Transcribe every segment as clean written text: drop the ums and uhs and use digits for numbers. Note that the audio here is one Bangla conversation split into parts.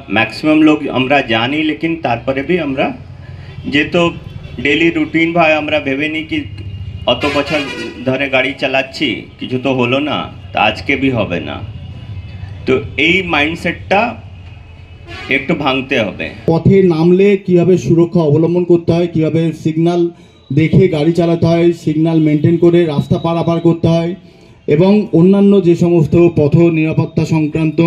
मैक्सिमम लोग আমরা জানি लेकिन তারপরে भी আমরা যে তো ডেইলি রুটিন ভাই আমরা ভেবে নি কি অত বছর ধরে গাড়ি চালাচ্ছি কিছু তো হলো না তো আজকে भी হবে না তো এই মাইন্ডসেটটা একটু ভাঙতে হবে। পথে নামলে কিভাবে সুরক্ষা অবলম্বন করতে হয়, কিভাবে সিগন্যাল দেখে গাড়ি চালাতে হয়, সিগন্যাল মেনটেন করে রাস্তা পারাপার করতে হয় এবং অন্যান্য যে সমস্ত পথ নিরাপত্তা সংক্রান্ত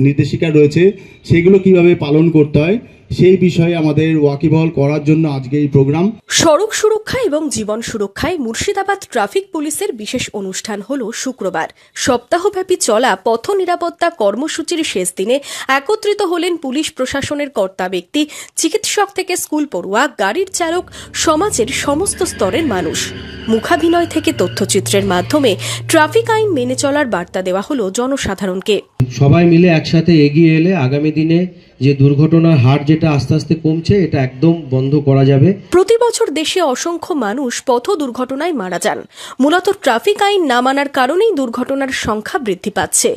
নির্দেশিকা রয়েছে সেগুলো কিভাবে পালন করতে হয় সেই বিষয়ে আমাদের ওয়াকিবহাল করার জন্য আজকে এই প্রোগ্রাম। সড়ক সুরক্ষা এবং জীবন সুরক্ষায় মুর্শিদাবাদ ট্রাফিক পুলিশের বিশেষ অনুষ্ঠান হলো শুক্রবার। সপ্তাহব্যাপী চলা পথ নিরাপত্তা কর্মসূচির শেষ দিনে একত্রিত হলেন পুলিশ প্রশাসনের কর্তা ব্যক্তি, চিকিৎসক থেকে স্কুল পড়ুয়া, গাড়ির চালক, সমাজের সমস্ত স্তরের মানুষ। মুখাভিনয় থেকে তথ্যচিত্রের মাধ্যমে ট্রাফিক আইন মেনে চলার বার্তা দেওয়া হলো জনসাধারণকে। সবাই মিলে একসাথে এগিয়ে এলে আগামী দিনে যে দুর্ঘটনার হার যেটা আস্তে আস্তে কমছে এটা একদম বন্ধ করা যাবে। প্রতি বছর দেশে অসংখ্য মানুষ পথ দুর্ঘটনায় মারা যান। মূলত ট্রাফিক আইন না মানার কারণেই দুর্ঘটনার সংখ্যা বৃদ্ধি পাচ্ছে।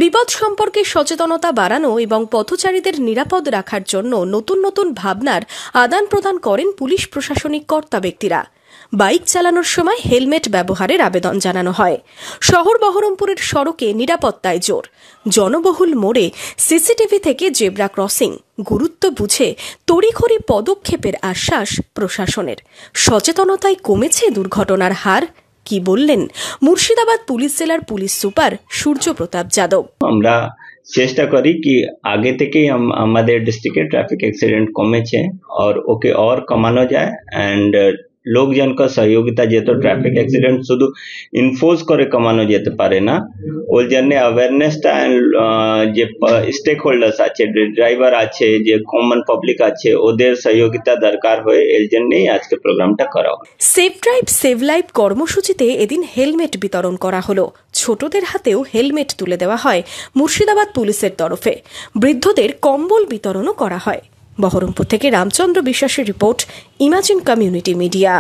বিপদ সম্পর্কে সচেতনতা বাড়ানো এবং পথচারীদের নিরাপদ রাখার জন্য নতুন নতুন ভাবনার আদান প্রদান করেন পুলিশ প্রশাসনিক কর্তা ব্যক্তিরা। বাইক চালানোর সময় হেলমেট ব্যবহারের আবেদন জানানো হয়। শহর বহরমপুরের সড়কে নিরাপত্তায় জোর। জনবহুল মোড়ে সিসিটিভি থেকে জেব্রা ক্রসিং গুরুত্ব বুঝে তড়িঘড়ি পদক্ষেপের আশ্বাস প্রশাসনের। সচেতনতায় কমেছে দুর্ঘটনার হার। কি বললেন মুর্শিদাবাদ পুলিশ জেলার পুলিশ সুপার সূর্য প্রতাপ যাদব। আমরা চেষ্টা করি কি আগে থেকেই আমাদের ডিস্ট্রিক্টে ট্রাফিক অ্যাক্সিডেন্ট কমেছে আর ওকে আর কমানো যায় এন্ড লোকজন का সহযোগিতা যেহেতু ট্রাফিক অ্যাক্সিডেন্ট শুধু ইনফোর্স করে কমানো যেতে পারে না, ওই জন্য অ্যাওয়ারনেসটা যে স্টেক হোল্ডার্স আছে, ড্রাইভার আছে, যে কমন পাবলিক আছে, ওদের সহযোগিতা দরকার হয়। এর জন্যই আজকে প্রোগ্রামটা করা হয়। সেফ ড্রাইভ সেভ লাইফ কর্মসূচিতে এদিন হেলমেট বিতরণ করা হলো। ছোটদের হাতেও হেলমেট তুলে দেওয়া হয় মুর্শিদাবাদ পুলিশের তরফে। বৃদ্ধদের কম্বল বিতরণও করা হয়। বহরমপুর থেকে রামচন্দ্র বিশ্বাসের রিপোর্ট, ইমাজিন কমিউনিটি মিডিয়া।